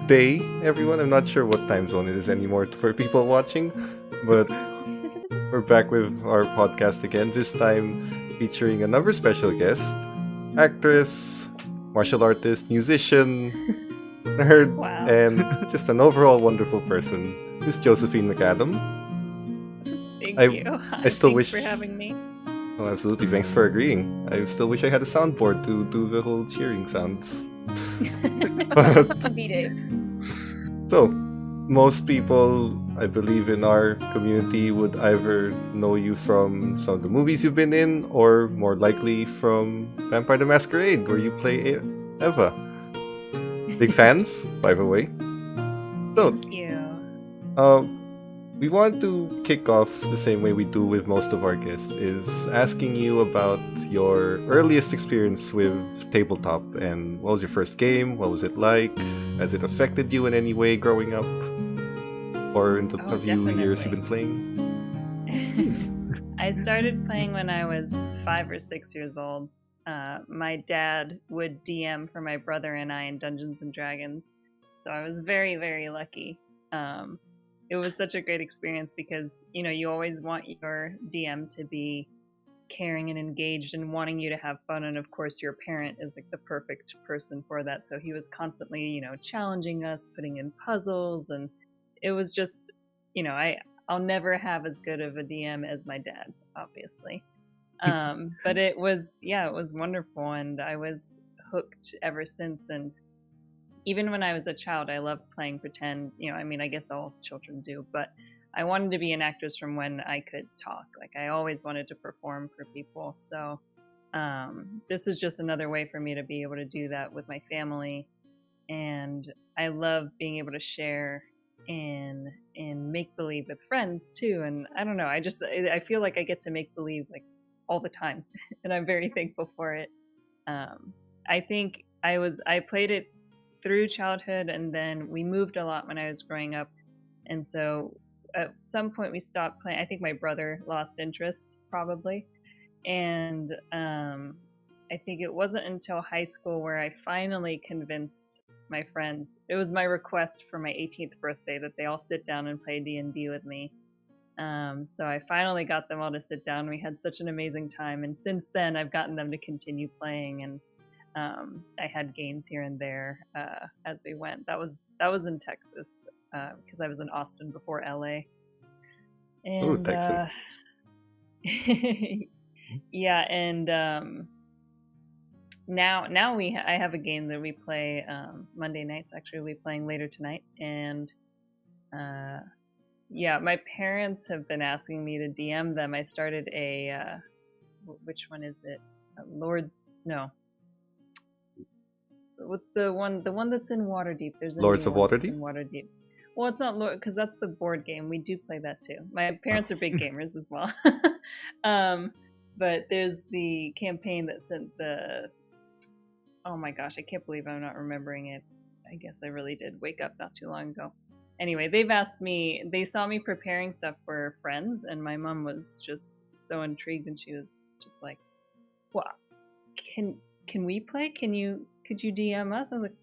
day, everyone. I'm not sure what time zone it is anymore for people watching, but we're back with our podcast again, this time featuring another special guest, actress, martial artist, musician, nerd, Wow. and just an overall wonderful person, Miss Josephine McAdam. Thank I- you. I still Thanks wish- for having me. Oh, absolutely. Thanks for agreeing. I still wish I had a soundboard to do the whole cheering sounds. But B-Day. so, most people, I believe, in our community would either know you from some of the movies you've been in, or more likely from Vampire the Masquerade, where you play Eva. Big fans, by the way. So, Thank you. we want to kick off the same way we do with most of our guests, is asking you about your earliest experience with tabletop, and what was your first game, what was it like, has it affected you in any way growing up, or in the Oh, few years you've been definitely. playing? I started playing when I was 5 or 6 years old. My dad would DM for my brother and I in Dungeons and Dragons, so I was very, very lucky. It was such a great experience because, you always want your DM to be caring and engaged and wanting you to have fun, and of course your parent is like the perfect person for that, so he was constantly, challenging us, putting in puzzles, and it was just, I'll never have as good of a DM as my dad, obviously. But it was wonderful, and I was hooked ever since. And even when I was a child, I loved playing pretend. I guess all children do, but I wanted to be an actress from when I could talk. Like, I always wanted to perform for people. So this is just another way for me to be able to do that with my family. And I love being able to share in make believe with friends too. And I don't know, I feel like I get to make believe like all the time, and I'm very thankful for it. I think I played it through childhood, and then we moved a lot when I was growing up, and so at some point we stopped playing. I think my brother lost interest probably, and I think it wasn't until high school where I finally convinced my friends. It was my request for my 18th birthday that they all sit down and play D&D with me. So I finally got them all to sit down. We had such an amazing time, and since then I've gotten them to continue playing, and I had games here and there as we went. That was in Texas, because I was in Austin before LA. And Ooh, Texas. yeah, and now I have a game that we play Monday nights. Actually, we'll be playing later tonight, and yeah, my parents have been asking me to DM them. I started a which one is it? What's the one that's in Waterdeep? There's a Lords new of one that's Waterdeep? in Waterdeep. Well, it's not Lord, because that's the board game. We do play that too. My parents are big gamers as well. But there's the campaign that's in the... Oh my gosh, I can't believe I'm not remembering it. I guess I really did wake up not too long ago. Anyway, they've asked me, they saw me preparing stuff for friends, and my mom was just so intrigued, and she was just like, "Well, can we play? Could you DM us?" I was like,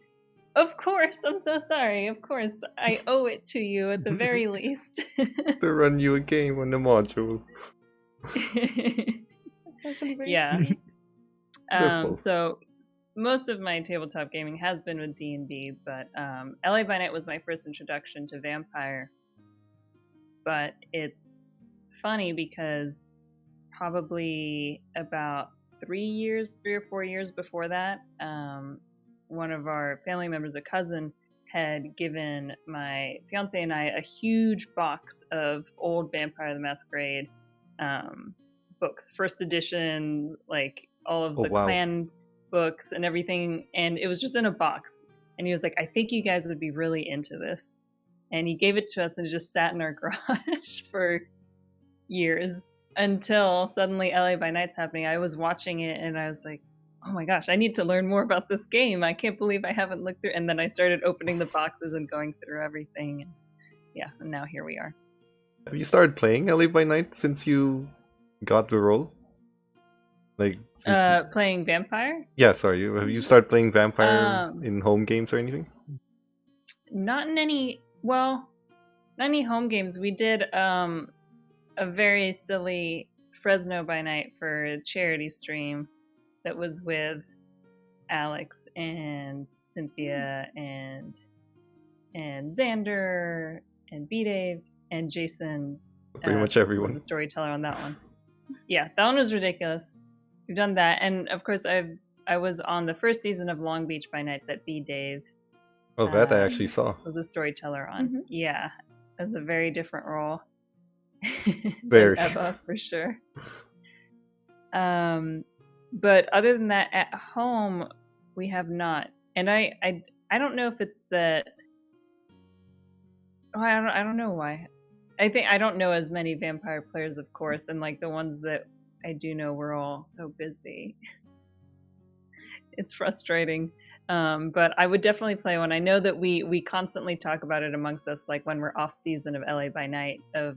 "Of course, I'm so sorry. Of course, I owe it to you at the very least." To run you a game on the module. That's actually very Yeah. sweet. Wonderful. So most of my tabletop gaming has been with D&D, but LAbyNight was my first introduction to Vampire. But it's funny because probably about 3 or 4 years before that, one of our family members, a cousin, had given my fiance and I a huge box of old Vampire the Masquerade books, first edition, like all of Oh, the wow. clan books and everything, and it was just in a box. And he was like, "I think you guys would be really into this." And he gave it to us, and it just sat in our garage for years until suddenly LAbyNight's happening. I was watching it, and I was like, "Oh my gosh, I need to learn more about this game. I can't believe I haven't looked through." And then I started opening the boxes and going through everything. And yeah, and now here we are. Have you started playing LAbyNight since you got the role? Like, Playing Vampire? yeah, sorry. Have you started playing Vampire in home games or anything? not in any home games. We did a very silly Fresno by Night for a charity stream that was with Alex and Cynthia and Xander and B-Dave and Jason. Pretty much everyone was a storyteller on that one. Yeah, that one was ridiculous. We've done that, and of course I was on the first season of Long Beach by Night that B-Dave. Oh, that I actually saw. Was a storyteller on. Mm-hmm. Yeah, that's a very different role. Very. Than Eva, for sure. But other than that, at home we have not, and I don't know if it's that. Oh, I don't know why. I think I don't know as many vampire players, of course, and like the ones that I do know, we're all so busy. It's frustrating. But I would definitely play one. I know that we constantly talk about it amongst us, like when we're off season of LAbyNight, of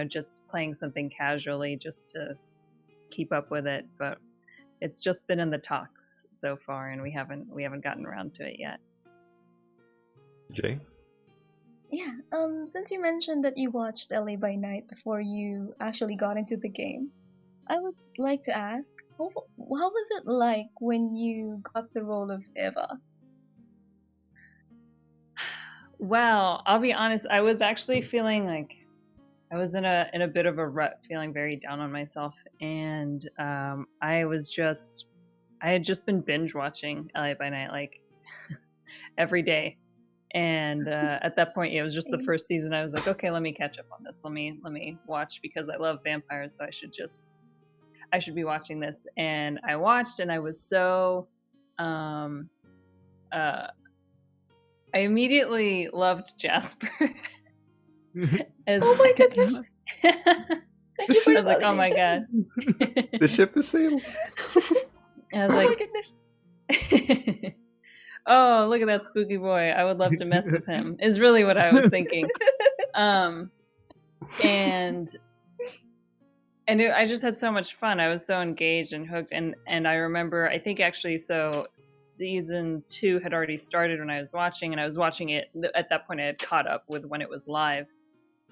just playing something casually just to keep up with it. But it's just been in the talks so far, and we haven't gotten around to it yet. Jay? Yeah, since you mentioned that you watched LAbyNight before you actually got into the game, I would like to ask, how was it like when you got the role of Eva? Well, I'll be honest, I was actually feeling like I was in a bit of a rut, feeling very down on myself, and I had just been binge watching LAbyNight like every day. And at that point, it was just the first season. I was like, okay, let me catch up on this. Let me watch, because I love vampires, so I should be watching this. And I watched, and I was so I immediately loved Jasper. Oh my goodness. I was like, oh my god. The ship is sailed. I was like, oh my goodness. Oh, look at that spooky boy. I would love to mess with him, is really what I was thinking. And I just had so much fun. I was so engaged and hooked. And I remember, I think actually, so season 2 had already started when I was watching, and I was watching it. At that point, I had caught up with when it was live.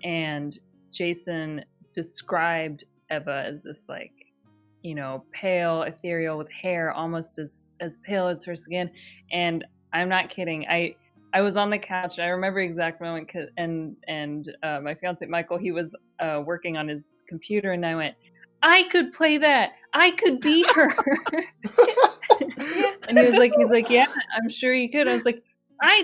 And Jason described Eva as this, like, pale, ethereal, with hair almost as pale as her skin. And I'm not kidding. I was on the couch. I remember the exact moment, and my fiance Michael, he was working on his computer, and I went, I could play that. I could be her. And he's like, yeah, I'm sure you could. I was like, I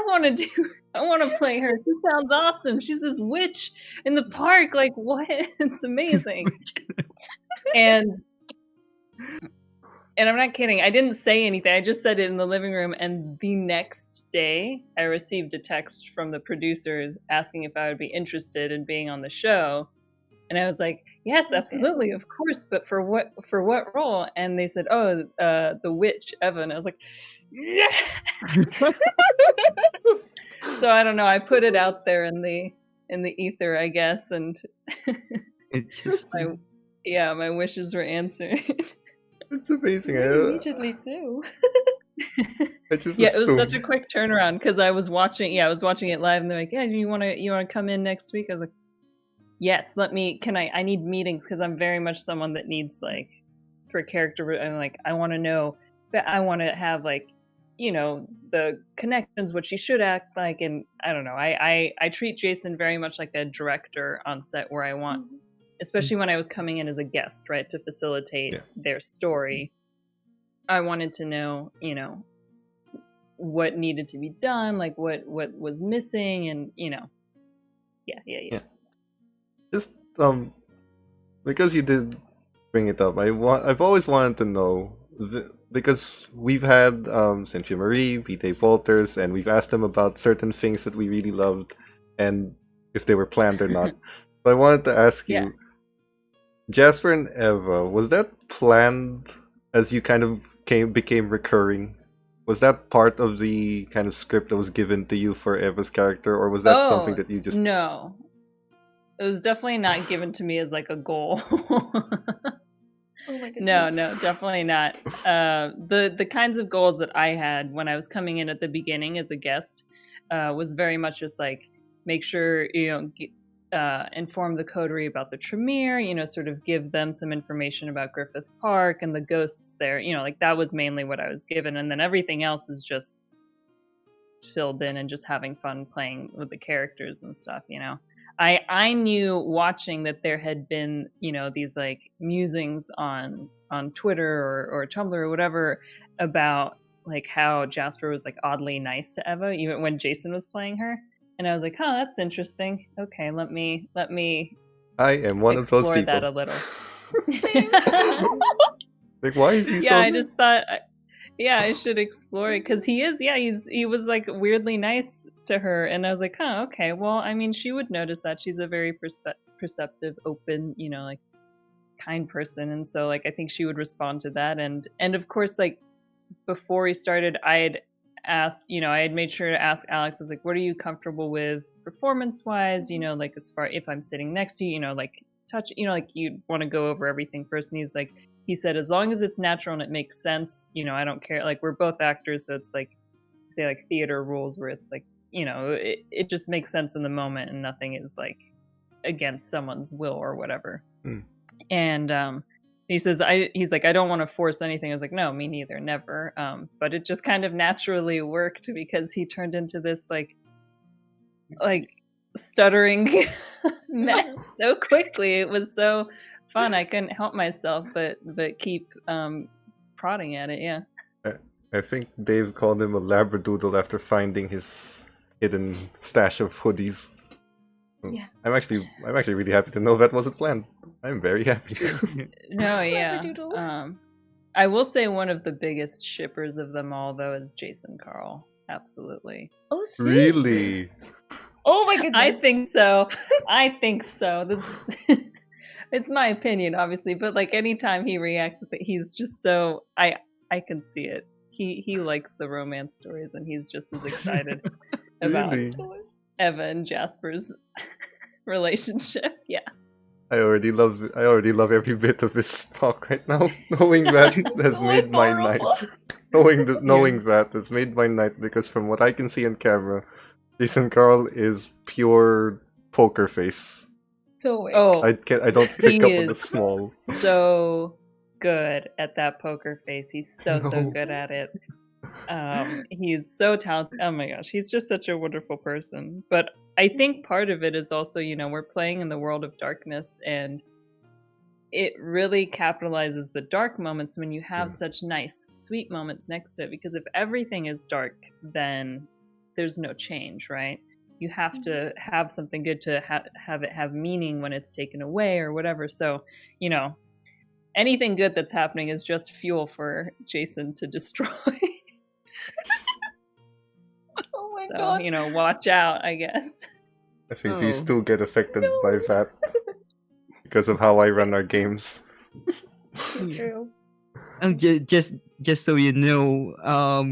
want to play her. She sounds awesome. She's this witch in the park. Like, what? It's amazing. And I'm not kidding. I didn't say anything. I just said it in the living room. And the next day, I received a text from the producers asking if I would be interested in being on the show. And I was like, yes, absolutely, of course. But for what role? And they said, oh, the witch, Eva. And I was like, yeah. So I don't know. I put it out there in the ether, I guess. And my wishes were answered. It's amazing. Immediately too. It was such a quick turnaround, because I was watching it live, and they're like, yeah, you want to come in next week? I was like, yes, I need meetings, because I'm very much someone that needs, like, for character, I'm like, I want to know, but I want to have, like, the connections, what she should act like. And I don't know, I treat Jason very much like a director on set, where I want, especially when I was coming in as a guest, right, to facilitate their story. I wanted to know, what needed to be done, like what was missing, and yeah. Just because you did bring it up, I've always wanted to know, because we've had Cynthia Marie, B.Dave Walters, and we've asked them about certain things that we really loved, and if they were planned or not. So I wanted to ask you, Jasper and Eva, was that planned as you kind of became recurring? Was that part of the kind of script that was given to you for Eva's character, or was that something that you just... No. It was definitely not given to me as, like, a goal. Oh my goodness. No, definitely not. The kinds of goals that I had when I was coming in at the beginning as a guest, was very much just like make sure inform the coterie about the Tremere, sort of give them some information about Griffith Park and the ghosts there. Like that was mainly what I was given, and then everything else is just filled in and just having fun playing with the characters and stuff. I knew watching that there had been these like musings on Twitter or Tumblr or whatever about like how Jasper was like oddly nice to Eva even when Jason was playing her, and I was like, oh, that's interesting. Okay, let me I am one of those explore people. that a little. Like, why is he so? Yeah, I just thought, I should explore it because he was like weirdly nice to her, and I was like, oh, okay. Well, I mean, she would notice that. She's a very perceptive, open, like kind person, and so like I think she would respond to that. And of course, like before we started, I had asked, I had made sure to ask Alex, I was like, what are you comfortable with performance wise? Like as far if I'm sitting next to you, like touch, like you'd want to go over everything first. And he said, as long as it's natural and it makes sense, I don't care. Like we're both actors, so it's like, say like theater rules where it's like, it just makes sense in the moment and nothing is like against someone's will or whatever. And he's like, I don't want to force anything. I was like, no, me neither, never. But it just kind of naturally worked because he turned into this like stuttering mess so quickly. It was so fun. I couldn't help myself but keep prodding at it. Yeah. I think Dave called him a labradoodle after finding his hidden stash of hoodies. Yeah. I'm actually really happy to know that wasn't planned. I'm very happy. No, yeah. I will say one of the biggest shippers of them all though is Jason Carl. Absolutely. Oh, seriously? Really? Oh my goodness. I think so. That's it's my opinion, obviously, but like anytime he reacts with it, he's just so I can see it. He likes the romance stories, and he's just as excited about Really? Eva and Jasper's relationship. Yeah. I already love every bit of this talk right now. Knowing that has made my night. Knowing that has made my night because from what I can see on camera, Jason Carl is pure poker face. So wait. Oh, I don't pick up on the small. So good at that poker face. He's so No. good at it. He's so talented. Oh my gosh, he's just such a wonderful person. But I think part of it is also, we're playing in the world of darkness, and it really capitalizes the dark moments when you have such nice, sweet moments next to it. Because if everything is dark, then there's no change, right? You have to have something good to have it have meaning when it's taken away or whatever. So, anything good that's happening is just fuel for Jason to destroy. Oh my So, god. watch out, I guess. I think these two get affected by that because of how I run our games. So true. Just so you know,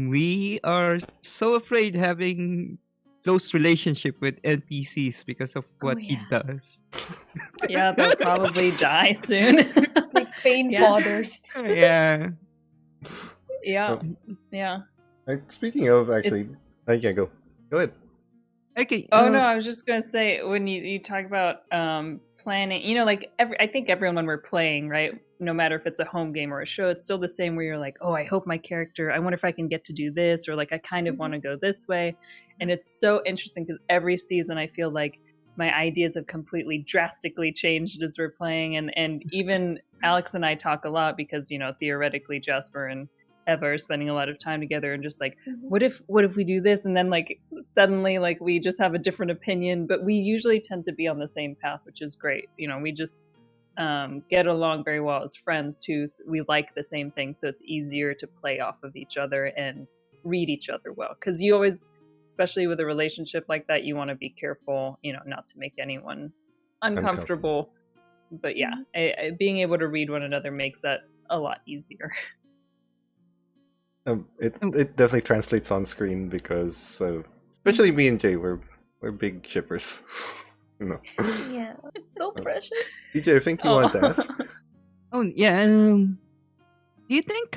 we are so afraid having close relationship with NPCs because of what he does. Yeah, they'll probably die soon. Like pain Yeah. fathers. Yeah. Yeah. Yeah. Speaking of, actually, It's- I can't go. Go ahead. Okay. Oh no, I was just gonna say when you talk about planning, like I think everyone when we're playing, right? No matter if it's a home game or a show, it's still the same where you're like, oh, I hope my character, I wonder if I can get to do this, or like I kind of want to go this way. And it's so interesting because every season I feel like my ideas have completely drastically changed as we're playing, and even Alex and I talk a lot because theoretically Jasper and Eva are spending a lot of time together, and just like, what if we do this, and then like suddenly like we just have a different opinion, but we usually tend to be on the same path, which is great. We just get along very well as friends too. So we like the same thing, so it's easier to play off of each other and read each other well, because you always, especially with a relationship like that, you want to be careful, not to make anyone uncomfortable. But yeah, being able to read one another makes that a lot easier. It definitely translates on screen because, especially me and Jay, we're big shippers. Yeah. It's so precious. DJ, I think you wanted to ask. Oh yeah. Do you think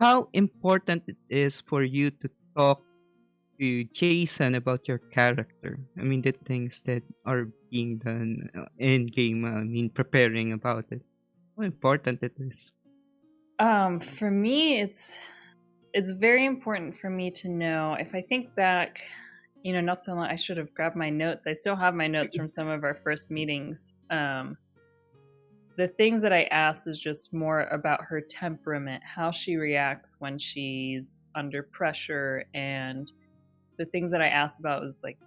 how important it is for you to talk Jason about your character? I mean, the things that are being done in game. I mean, preparing about it. How important it is. For me, it's very important for me to know. If I think back, not so long, I should have grabbed my notes. I still have my notes from some of our first meetings. The things that I asked was just more about her temperament, how she reacts when she's under pressure, and the things that I asked about was like,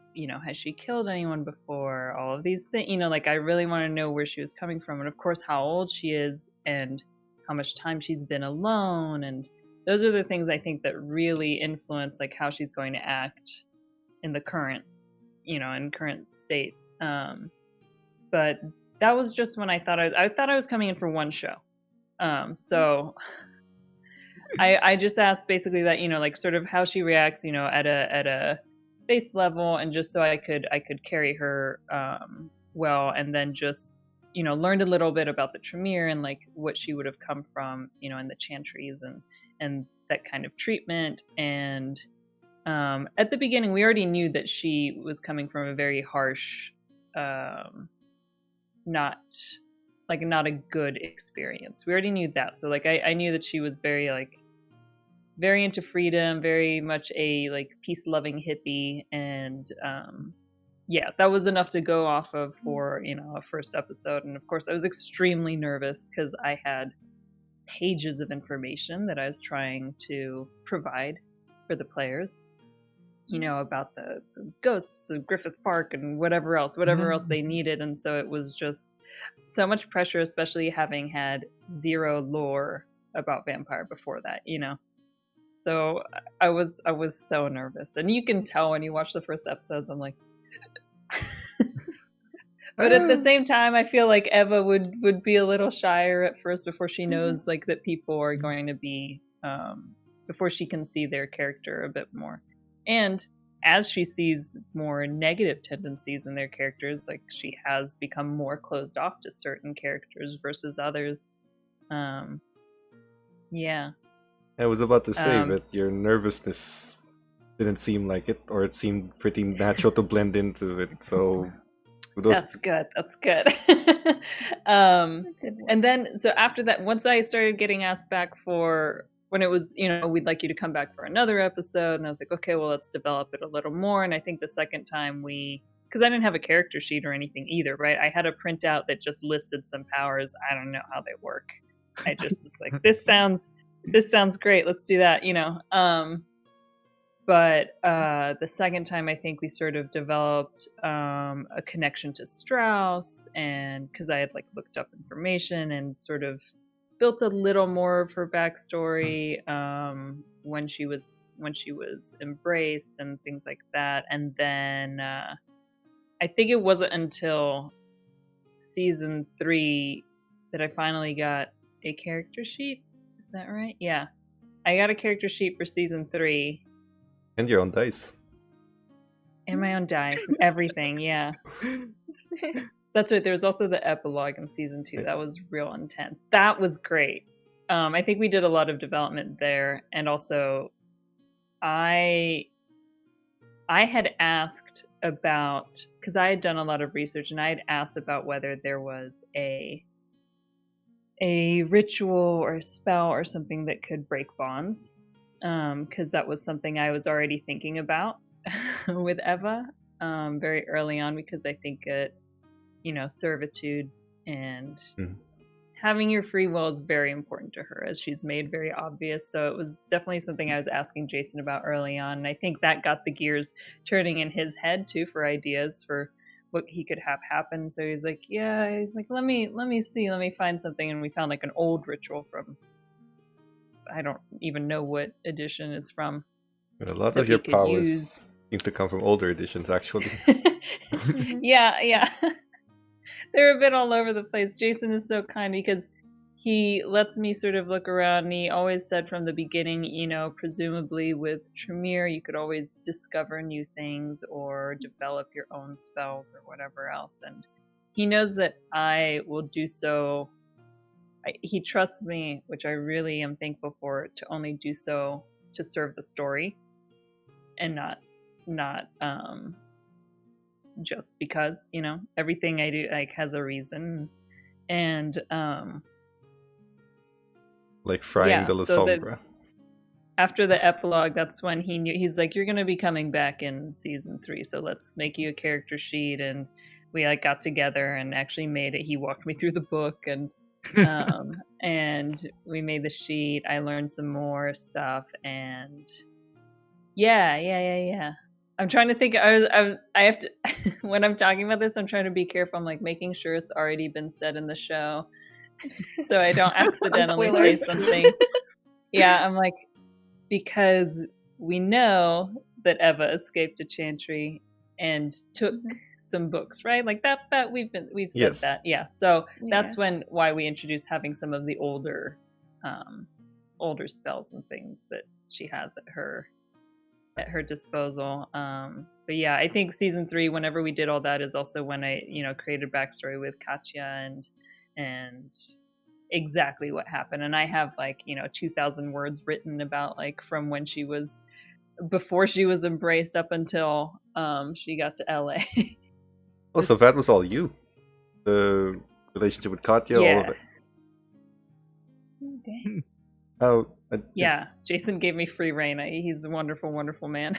has she killed anyone before? All of these things, like I really want to know where she was coming from, and of course how old she is and how much time she's been alone, and those are the things I think that really influence like how she's going to act in the current, in current state. But that was just when I thought I was coming in for one show. So I just asked basically that, like sort of how she reacts, at a base level, and just so I could carry her well, and then just, learned a little bit about the Tremere and like what she would have come from, in the chantries and that kind of treatment. And at the beginning, we already knew that she was coming from a very harsh, not a good experience. We already knew that. So like I knew that she was very into freedom, very much a like peace-loving hippie, and that was enough to go off of for a first episode. And of course, I was extremely nervous because I had pages of information that I was trying to provide for the players, about the ghosts of Griffith Park and whatever else they needed. And so it was just so much pressure, especially having had zero lore about vampire before that, So I was so nervous, and you can tell when you watch the first episodes. I'm like, but at the same time, I feel like Eva would be a little shyer at first before she knows like that people are going to be before she can see their character a bit more. And as she sees more negative tendencies in their characters, like she has become more closed off to certain characters versus others. Yeah. I was about to say that your nervousness didn't seem like it, or it seemed pretty natural to blend into it. So that's good. And then, so after that, once I started getting asked back for when it was, we'd like you to come back for another episode, and I was like, okay, well, let's develop it a little more. And I think the second time because I didn't have a character sheet or anything either, right? I had a printout that just listed some powers. I don't know how they work. I just was like, this sounds great. Let's do that, But the second time, I think we sort of developed a connection to Strauss, and because I had like looked up information and sort of built a little more of her backstory when she was embraced and things like that. And then I think it wasn't until season 3 that I finally got a character sheet. Is that right? Yeah. I got a character sheet for season 3. And your own dice. And my own dice and everything, yeah. That's right. There was also the epilogue in season 2. That was real intense. That was great. I think we did a lot of development there. And also, I had asked about, because I had done a lot of research, and I had asked about whether there was a ritual or a spell or something that could break bonds, because that was something I was already thinking about with Eva very early on, because I think it, servitude and having your free will is very important to her, as she's made very obvious. So it was definitely something I was asking Jason about early on, and I think that got the gears turning in his head too for ideas for what he could have happen. So he's like, let me see, let me find something. And we found like an old ritual from, I don't even know what edition it's from. But a lot of your powers seem to come from older editions, actually. Yeah. They're a bit all over the place. Jason is so kind because he lets me sort of look around, and he always said from the beginning, presumably with Tremere, you could always discover new things or develop your own spells or whatever else. And he knows that I will do so. He trusts me, which I really am thankful for, to only do so to serve the story and not not just because, you know, everything I do like has a reason. And Like frying the La so Sombra. after the epilogue, that's when he knew, he's like, you're going to be coming back in season 3, so let's make you a character sheet. And we like got together and actually made it. He walked me through the book, and we made the sheet. I learned some more stuff, and yeah. I'm trying to think. I have to when I'm talking about this, I'm trying to be careful. I'm like making sure it's already been said in the show, so I don't accidentally say Spoilers. something. Yeah, I'm like, because we know that Eva escaped a chantry and took some books, right? Like that we've said Yes. that. Yeah. So that's Yeah. why we introduced having some of the older spells and things that she has at her disposal. But yeah, I think season 3, whenever we did all that, is also when I, you know, created backstory with Katya and exactly what happened. And I have like, you know, 2,000 words written about like from when she was, before she was embraced up until she got to LA. Oh, so that was all you. The relationship with Katya, all of it. Oh, dang. Oh, Yeah, Jason gave me free reign. He's a wonderful, wonderful man.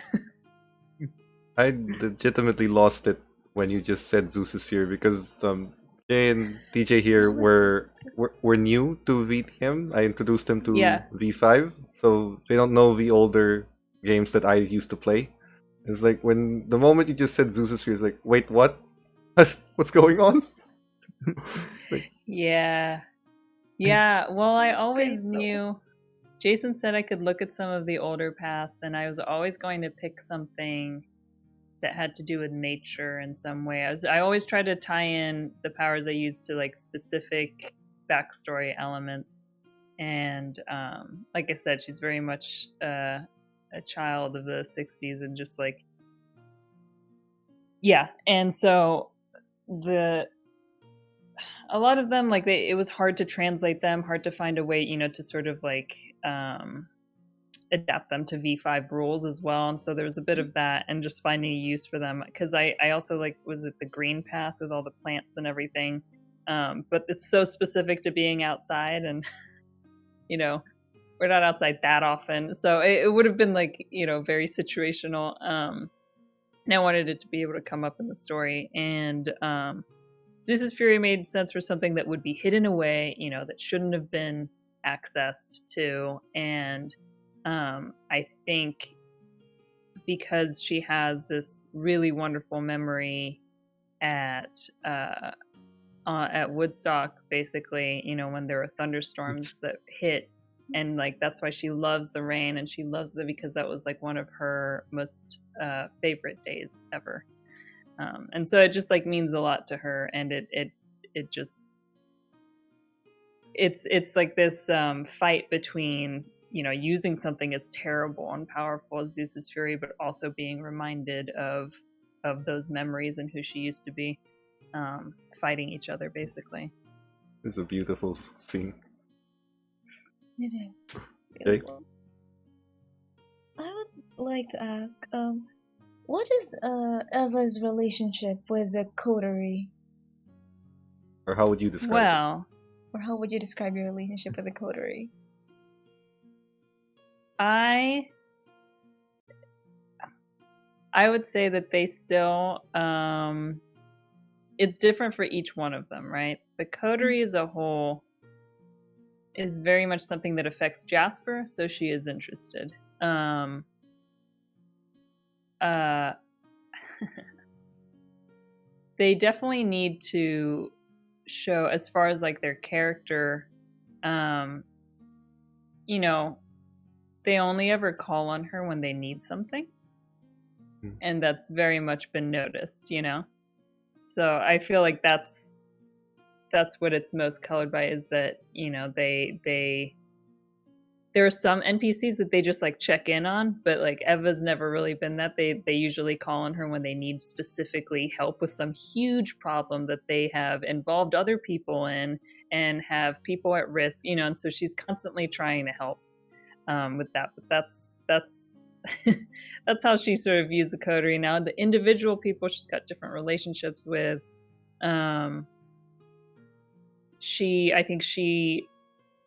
I legitimately lost it when you just said Zeus's Fury, because Jay and DJ here That was were new to VTM. I introduced them to Yeah. V5, so they don't know the older games that I used to play. It's like when the moment you just said Zeus's Fury, it's like, wait, what? What's going on? It's like, Yeah. Well, I That's always great, though. knew. Jason said I could look at some of the older paths, and I was always going to pick something that had to do with nature in some way. I always tried to tie in the powers I used to like specific backstory elements. And like I said, she's very much a child of the 60s, and just like, yeah. And so a lot of them, like it was hard to translate them, hard to find a way, you know, to sort of like adapt them to V5 rules as well. And so there was a bit of that, and just finding a use for them, because I also like, was it the green path with all the plants and everything, but it's so specific to being outside, and you know, we're not outside that often, so it would have been like, you know, very situational. And I wanted it to be able to come up in the story. And Zeus's Fury made sense for something that would be hidden away, you know, that shouldn't have been accessed to. And I think because she has this really wonderful memory at Woodstock, basically, you know, when there were thunderstorms that hit, and like that's why she loves the rain, and she loves it because that was like one of her most favorite days ever. And so it just like means a lot to her, and it just it's like this fight between, you know, using something as terrible and powerful as Zeus's Fury, but also being reminded of those memories and who she used to be, fighting each other basically. it's a beautiful scene. It is. Jake? I would like to ask, what is Eva's relationship with the coterie? Or how would you describe it? Well, Or how would you describe your relationship with the coterie? I would say that they still, it's different for each one of them, right? The coterie as a whole is very much something that affects Jasper, so she is interested. They definitely need to show, as far as like their character, you know, they only ever call on her when they need something. And that's very much been noticed, you know? So I feel like that's what it's most colored by, is that, you know, there are some NPCs that they just like check in on, but like Eva's never really been that. They usually call on her when they need specifically help with some huge problem that they have involved other people in and have people at risk, you know, and so she's constantly trying to help with that. But that's that's how she sort of views the coterie now. The individual people she's got different relationships with. I think she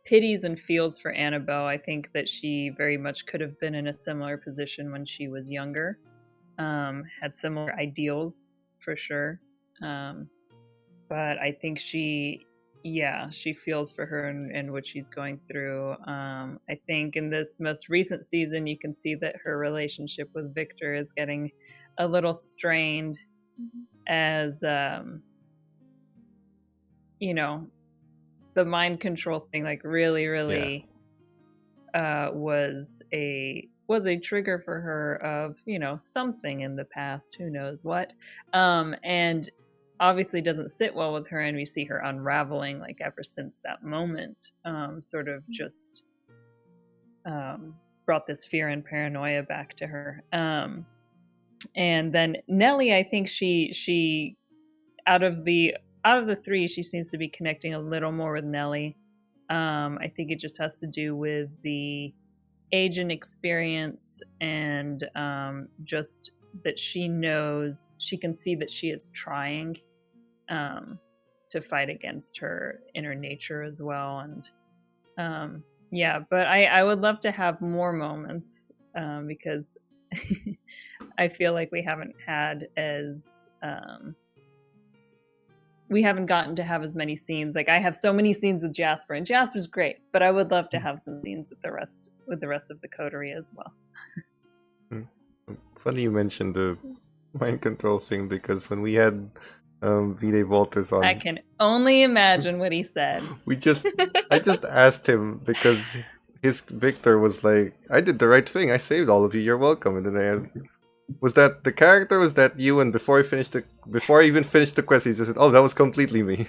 pities and feels for Annabelle. I think that she very much could have been in a similar position when she was younger. Had similar ideals for sure. But I think she feels for her and what she's going through. I think in this most recent season, you can see that her relationship with Victor is getting a little strained as, the mind control thing, like really was a trigger for her of, something in the past, who knows what. And obviously doesn't sit well with her, and we see her unraveling like ever since that moment. Sort of just brought this fear and paranoia back to her. And then Nellie, I think she out of the three, she seems to be connecting a little more with Nellie. I think it just has to do with the age and experience, and just that she knows, she can see that she is trying to fight against her inner nature as well. And but I would love to have more moments, because I feel like we haven't had as we haven't gotten to have as many scenes. Like, I have so many scenes with Jasper, and Jasper's great, but I would love to have some scenes with the rest of the coterie as well. Funny you mentioned the mind control thing, because when we had V-Day Walters on, I can only imagine what he said. I just asked him, because his Victor was like, I did the right thing, I saved all of you, you're welcome. And then I asked, was that the character, was that you? And before I even finished the quest, he just said, oh, that was completely me.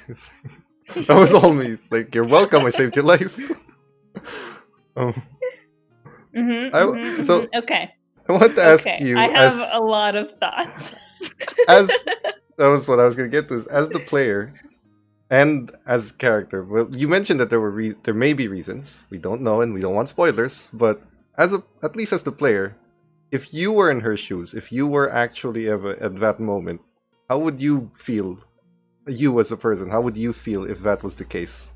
That was all me. It's like, you're welcome, I saved your life. So Okay. I want to ask you, I have a lot of thoughts. That was what I was going to get to, is as the player and as a character. Well, you mentioned that there may be reasons, we don't know, and we don't want spoilers, but at least as the player, if you were in her shoes, if you were actually Eva at that moment, how would you feel? You as a person, how would you feel if that was the case?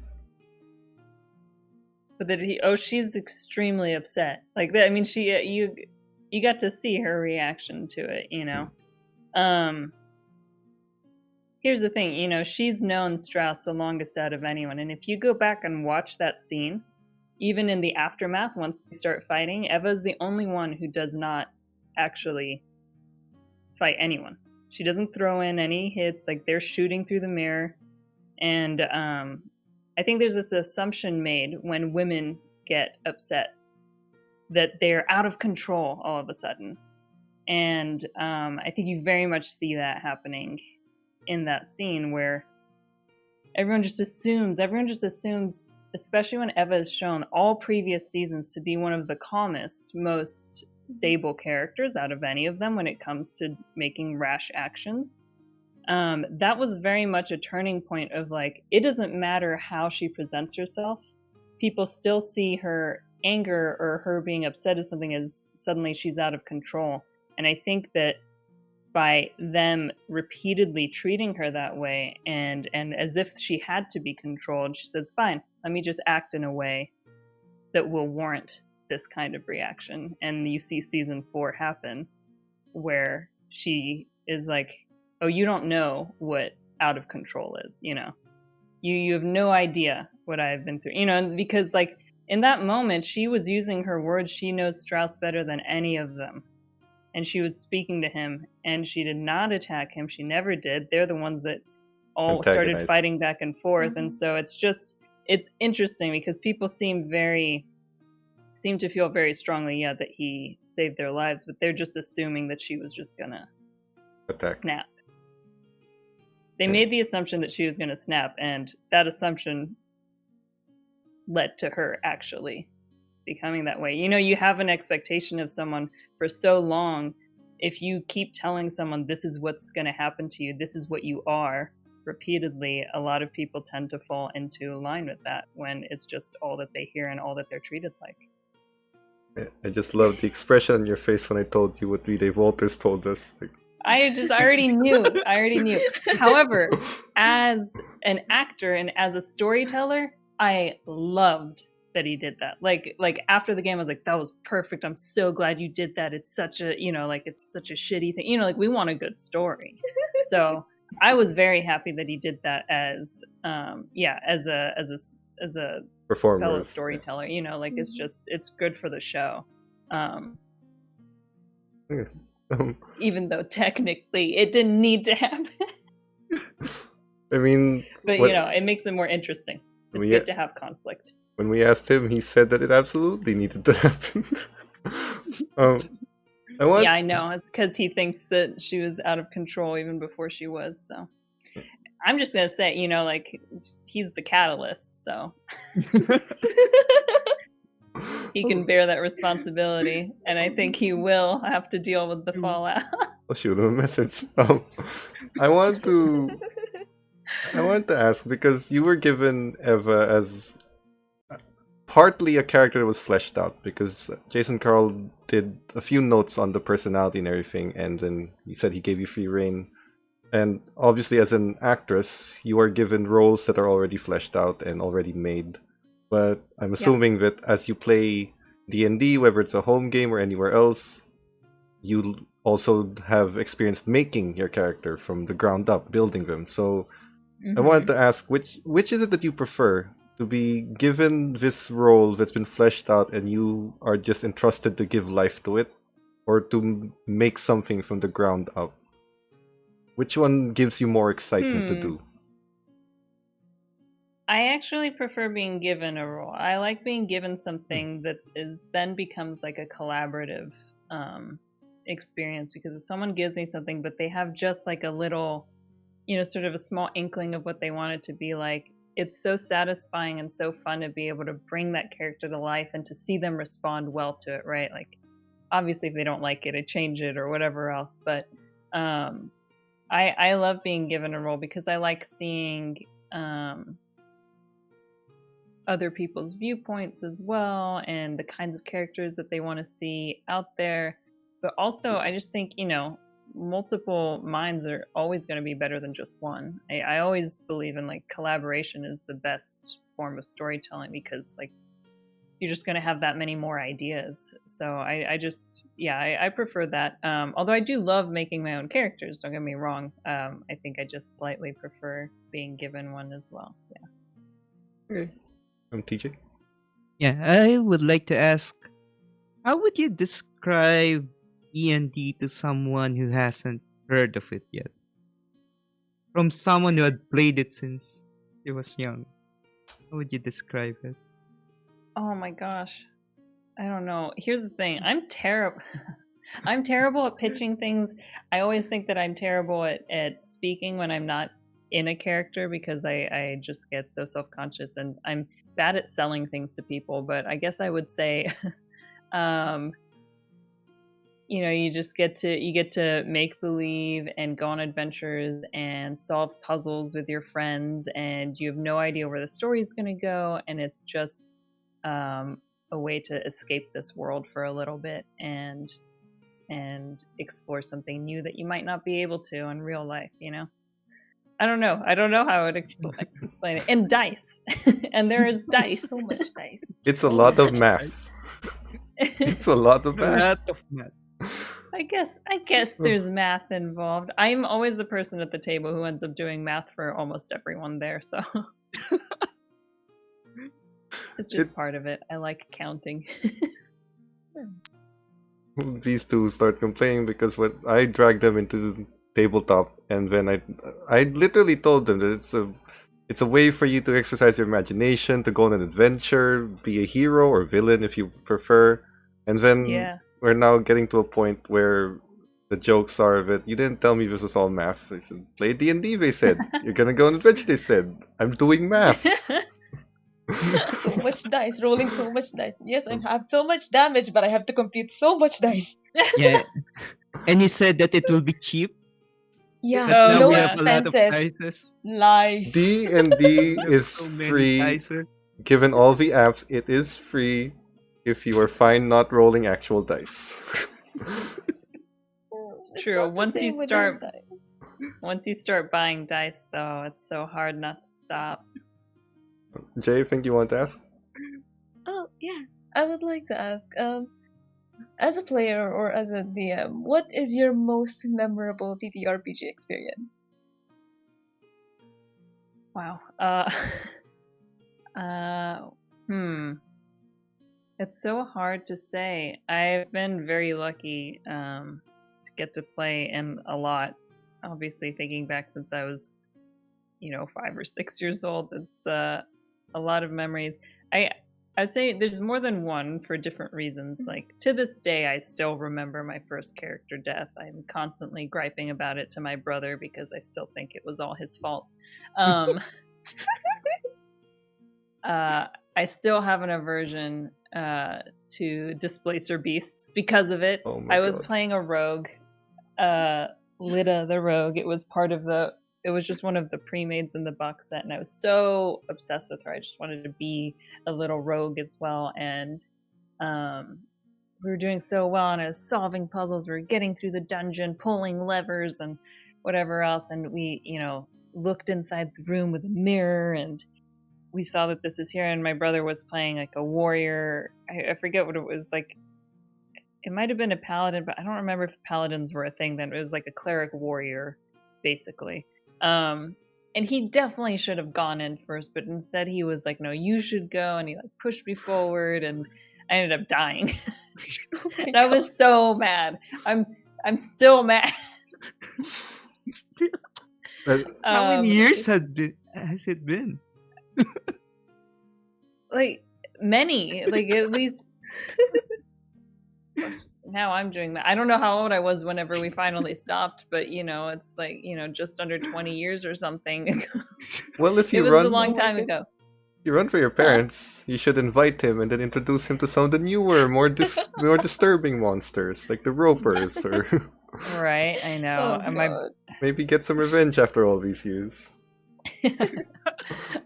But she's extremely upset. Like that. I mean, you got to see her reaction to it. Here's the thing. She's known Strauss the longest out of anyone, and if you go back and watch that scene, even in the aftermath, once they start fighting, Eva's the only one who does not actually fight anyone. She doesn't throw in any hits, like they're shooting through the mirror. And I think there's this assumption made when women get upset that they're out of control all of a sudden. And I think you very much see that happening in that scene, where everyone just assumes, especially when Eva is shown all previous seasons to be one of the calmest, most stable characters out of any of them when it comes to making rash actions. That was very much a turning point of like, it doesn't matter how she presents herself. People still see her anger or her being upset as something as suddenly she's out of control. And I think that by them repeatedly treating her that way and as if she had to be controlled, she says, fine, let me just act in a way that will warrant this kind of reaction. And you see season 4 happen, where she is like, oh, you don't know what out of control is, you have no idea what I've been through, because like in that moment, she was using her words. She knows Strauss better than any of them. And she was speaking to him, and she did not attack him. She never did. They're the ones that all started fighting back and forth. And so it's interesting, because people seem to feel very strongly, that he saved their lives, but they're just assuming that she was just gonna snap. They made the assumption that she was gonna snap, and that assumption led to her actually becoming that way. You have an expectation of someone for so long. If you keep telling someone this is what's going to happen to you, this is what you are, repeatedly, a lot of people tend to fall into line with that when it's just all that they hear and all that they're treated like. I just love the expression on your face when I told you what V. Walters told us. Like, I already knew. I already knew. However, as an actor and as a storyteller, I loved that he did that. Like after the game, I was like, that was perfect. I'm so glad you did that. It's such a, it's such a shitty thing. We want a good story. So I was very happy that he did that as a performer, fellow storyteller. It's good for the show. Even though technically it didn't need to happen. I mean, but it makes it more interesting. It's good to have conflict. When we asked him, he said that it absolutely needed to happen. I know. It's because he thinks that she was out of control even before she was. So I'm just gonna say, he's the catalyst, so he can bear that responsibility, and I think he will have to deal with the fallout. I'll shoot him a message. I want to ask, because you were given Eva as partly a character that was fleshed out, because Jason Carl did a few notes on the personality and everything, and then he said he gave you free reign. And obviously, as an actress, you are given roles that are already fleshed out and already made. But I'm assuming that as you play D&D, whether it's a home game or anywhere else, you also have experienced making your character from the ground up, building them. So I wanted to ask, which is it that you prefer? To be given this role that's been fleshed out and you are just entrusted to give life to it, or to make something from the ground up? Which one gives you more excitement to do? I actually prefer being given a role. I like being given something that then becomes like a collaborative experience, because if someone gives me something but they have just like a little, sort of a small inkling of what they want it to be like, it's so satisfying and so fun to be able to bring that character to life and to see them respond well to it, right? Like, obviously if they don't like it, I change it or whatever else, but I love being given a role because I like seeing other people's viewpoints as well, and the kinds of characters that they want to see out there. But also, I just think, multiple minds are always going to be better than just one. I always believe in collaboration is the best form of storytelling, because you're just going to have that many more ideas. So I prefer that. Although I do love making my own characters, don't get me wrong. I think I just slightly prefer being given one as well. Yeah. Okay. TJ? Yeah, I would like to ask, how would you describe D&D to someone who hasn't heard of it yet? From someone who had played it since he was young. How would you describe it? Oh my gosh. I don't know. Here's the thing. I'm terrible. I'm terrible at pitching things. I always think that I'm terrible at speaking when I'm not in a character, because I just get so self-conscious, and I'm bad at selling things to people. But I guess I would say you just get to make believe and go on adventures and solve puzzles with your friends, and you have no idea where the story is going to go, and it's just a way to escape this world for a little bit and explore something new that you might not be able to in real life. I don't know how I would explain it. And dice. And there is dice. So much dice. It's a lot of math. It's a lot of math. I guess there's math involved. I'm always the person at the table who ends up doing math for almost everyone there, so it's just part of it. I like counting. These two start complaining because what I dragged them into Tabletop, and then I literally told them that it's a way for you to exercise your imagination, to go on an adventure, be a hero or villain if you prefer. And then we're now getting to a point where the jokes are that you didn't tell me this was all math. They said, play D&D, they said. You're gonna go on an adventure, they said. I'm doing math. So much dice, rolling so much dice. Yes, I have so much damage, but I have to compute so much dice. Yeah. And you said that it will be cheap. Yeah, Now no we have a lot of expenses. dices. Lies. D&D is So many free. dices. Given all the apps, it is free. if you are fine not rolling actual dice. It's It's true. not the Once you same with start dice. once you start buying dice though, it's so hard not to stop. Jay, think you want to ask? Oh yeah, I would like to ask. As a player or as a DM, what is your most memorable TTRPG experience? Wow. Hmm. It's so hard to say. I've been very lucky to get to play in a lot. Obviously, thinking back since I was, 5 or 6 years old, it's a lot of memories. I'd say there's more than one for different reasons. Like to this day, I still remember my first character death. I'm constantly griping about it to my brother because I still think it was all his fault. I still have an aversion to displacer beasts because of it. Oh my I was God. playing a rogue, Lida the rogue. It was just one of the pre-mades in the box set, and I was so obsessed with her. I just wanted to be a little rogue as well, and we were doing so well, and I was solving puzzles. We were getting through the dungeon, pulling levers, and whatever else, and we, looked inside the room with a mirror, and we saw that this is here, and my brother was playing like a warrior. I forget what it was like. It might have been a paladin, but I don't remember if paladins were a thing then. It was like a cleric warrior, basically. And he definitely should have gone in first, but instead he was like, "No, you should go," and he like pushed me forward, and I ended up dying. Oh my And I was so mad. I'm still mad. How many years has it been? Like many, like at least. Now I'm doing that. I don't know how old I was whenever we finally stopped, but it's like just under 20 years or something. Well, if It you was run, a long time ago. you run for your parents, you should invite him and then introduce him to some of the newer, more disturbing monsters like the Ropers, or Right, I know. Oh And my god. maybe get some revenge after all these years.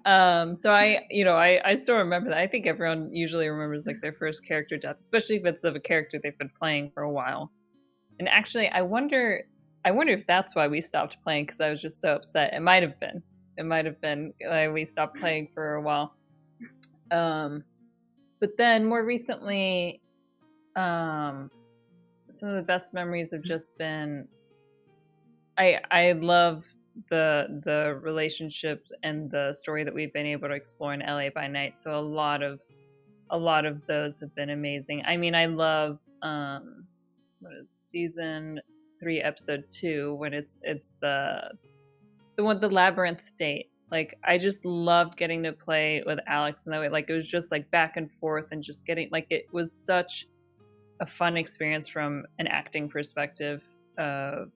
so I still remember that. I think everyone usually remembers like their first character death, especially if it's of a character they've been playing for a while. And actually, I wonder if that's why we stopped playing, because I was just so upset. It might have been we stopped playing for a while. But then more recently, some of the best memories have just been I love the relationships and the story that we've been able to explore in LAbyNight. So a lot of those have been amazing. I mean, I love season 3, episode 2, when it's the one, the Labyrinth date. Like, I just loved getting to play with Alex in that way. Like, it was just like back and forth, and just getting, like, it was such a fun experience from an acting perspective of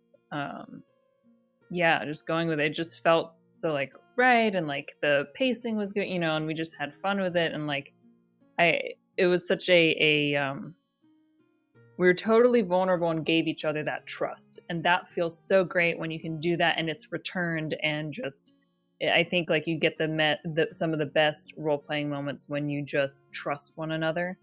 just going with it. It just felt so like right, and like the pacing was good, and we just had fun with it, and like it was such a we were totally vulnerable and gave each other that trust, and that feels so great when you can do that and it's returned. And just, I think like you get some of the best role-playing moments when you just trust one another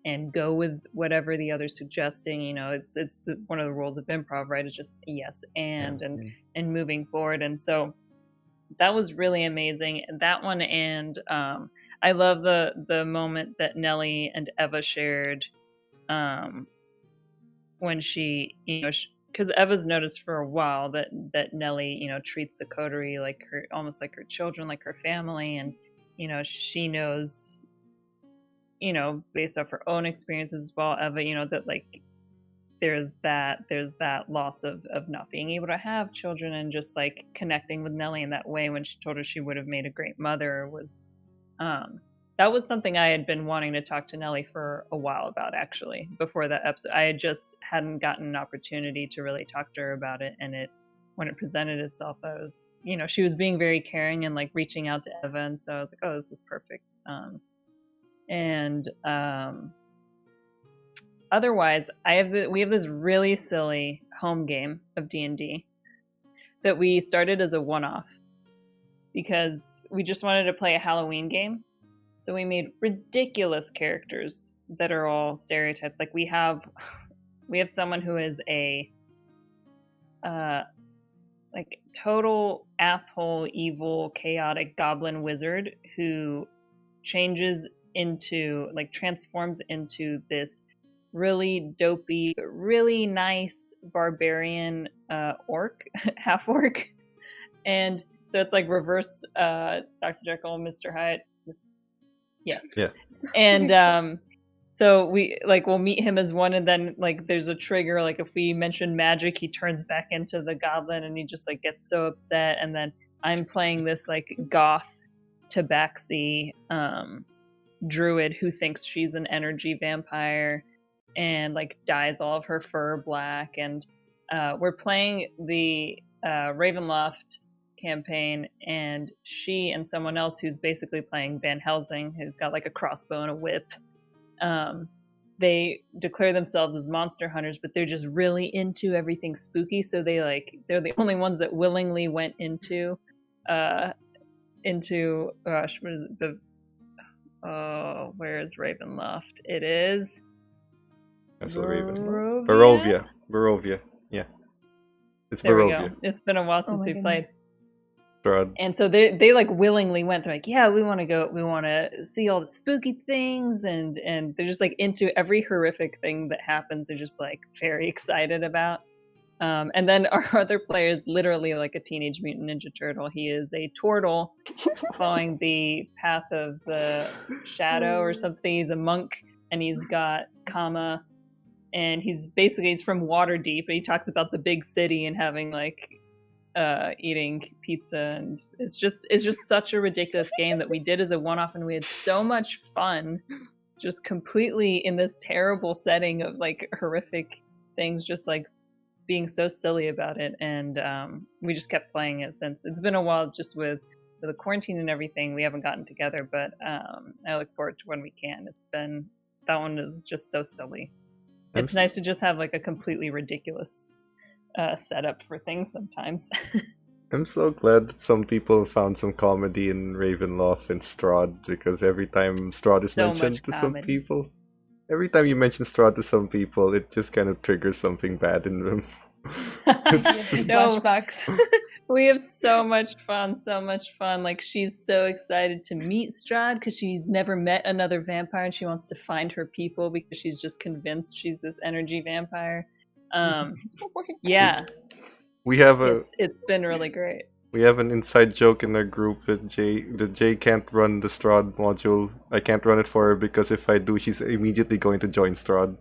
and go with whatever the other's suggesting. It's one of the rules of improv, right? It's just yes and moving forward. And so that was really amazing, that one. And I love the moment that Nellie and Eva shared when she, because Eva's noticed for a while that Nellie, treats the coterie like her, almost like her children, like her family. And she knows, based off her own experiences as well, Eva, that like there's that loss of not being able to have children, and just like connecting with Nellie in that way when she told her she would have made a great mother was that was something I had been wanting to talk to Nellie for a while about, actually. Before that episode, I had just hadn't gotten an opportunity to really talk to her about it, and when it presented itself, I was, she was being very caring and like reaching out to Eva, and so I was like, oh, this is perfect. Otherwise, we have this really silly home game of D&D that we started as a one-off because we just wanted to play a Halloween game. So we made ridiculous characters that are all stereotypes. Like we have someone who is a like total asshole, evil, chaotic goblin wizard who transforms into this really dopey, really nice barbarian orc, half orc. And so it's like reverse Dr. Jekyll, Mr. Hyde. Yes. Yeah. And so we'll meet him as one, and then like there's a trigger, like if we mention magic, he turns back into the goblin and he just like gets so upset. And then I'm playing this like goth tabaxi druid who thinks she's an energy vampire and like dyes all of her fur black. And we're playing the Ravenloft campaign, and she and someone else who's basically playing Van Helsing, who's got like a crossbow and a whip, they declare themselves as monster hunters, but they're just really into everything spooky. So they're the only ones that willingly went into where is Ravenloft? It is That's a Barovia. Barovia. Yeah. It's there Barovia. we go. It's been a while since we played. Strahd. And so they like willingly went. They're like, yeah, we want to go. We want to see all the spooky things, and they're just like into every horrific thing that happens. They're just like very excited about. And then our other player is literally like a Teenage Mutant Ninja Turtle. He is a turtle following the path of the shadow or something. He's a monk, and he's got Kama, and he's from Waterdeep. But he talks about the big city and having like eating pizza, and it's just such a ridiculous game that we did as a one-off, and we had so much fun just completely in this terrible setting of like horrific things, just like being so silly about it. And we just kept playing it since. It's been a while, just with the quarantine and everything, we haven't gotten together, but I look forward to when we can. That one is just so silly. It's nice to just have like a completely ridiculous setup for things sometimes. I'm so glad that some people found some comedy in Ravenloft and Strahd, because every time Strahd is mentioned to some people, every time you mention Strahd to some people, it just kind of triggers something bad in them. Flashbacks. We have so much fun. Like, she's so excited to meet Strahd because she's never met another vampire, and she wants to find her people because she's just convinced she's this energy vampire. Yeah, we have it's been really great. We have an inside joke in our group that Jay can't run the Strahd module. I can't run it for her because if I do, she's immediately going to join Strahd.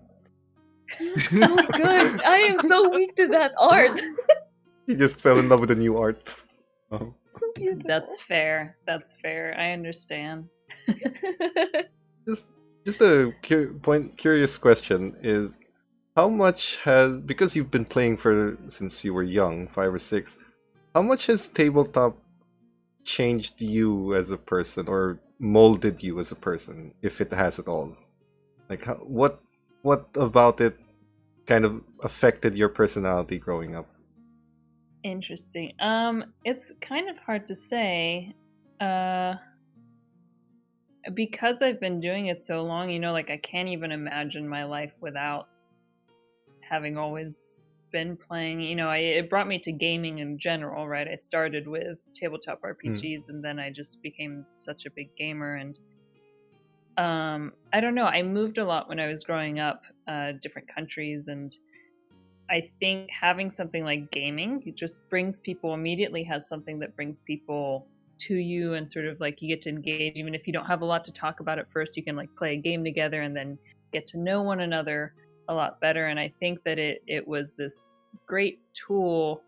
So good. I am so weak to that art. He just fell in love with the new art. Oh. So beautiful. That's fair. I understand. Just a curious question is, how much because you've been playing since you were young, 5 or 6, how much has tabletop changed you as a person or molded you as a person, if it has at all? Like, what about it kind of affected your personality growing up? Interesting. It's kind of hard to say. Because I've been doing it so long, like I can't even imagine my life without having always been playing. It brought me to gaming in general, right? I started with tabletop RPGs, and then I just became such a big gamer. And I don't know, I moved a lot when I was growing up, different countries, and I think having something like gaming, it just immediately has something that brings people to you, and sort of like you get to engage. Even if you don't have a lot to talk about at first, you can like play a game together and then get to know one another a lot better. And I think that it was this great tool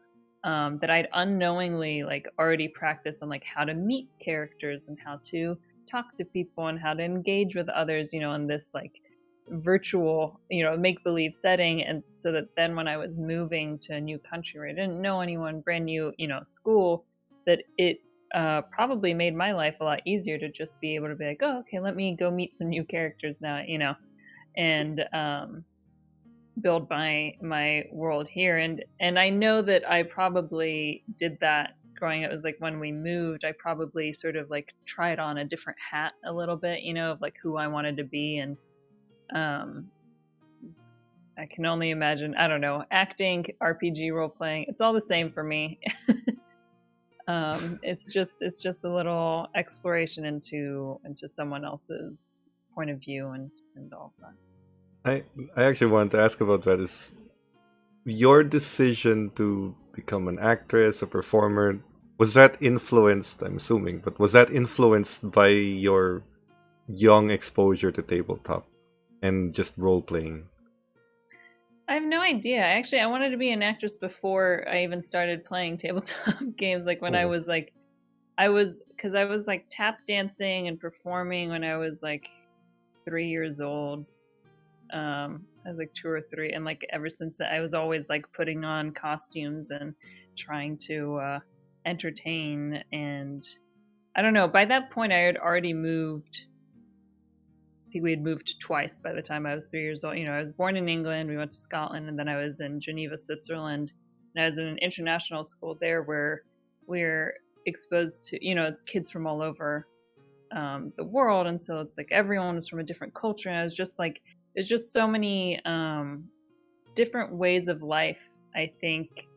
that I'd unknowingly like already practiced on like how to meet characters and how to talk to people and how to engage with others, in this like virtual, make-believe setting. And so that then when I was moving to a new country where I didn't know anyone, brand new, school, that it probably made my life a lot easier to just be able to be like, oh, okay, let me go meet some new characters now, and build my world here. And I know that I probably did that growing up, it was like when we moved, I probably sort of like tried on a different hat a little bit, of like who I wanted to be. And I can only imagine, I don't know, acting, RPG role playing, it's all the same for me. It's just a little exploration into someone else's point of view and all that. I actually wanted to ask about that. Is your decision to become an actress, a performer, was that influenced, I'm assuming, but was that influenced by your young exposure to tabletop and just role playing? I have no idea. Actually, I wanted to be an actress before I even started playing tabletop games. Like when I was like tap dancing and performing when I was like 3 years old. I was like 2 or 3, and like ever since that, I was always like putting on costumes and trying to entertain. And I don't know. By that point, I had already moved. I think we had moved twice by the time I was 3 years old. I was born in England. We went to Scotland, and then I was in Geneva, Switzerland. And I was in an international school there where we're exposed to, it's kids from all over the world, and so it's like everyone was from a different culture. And I was just like, there's just so many different ways of life. I think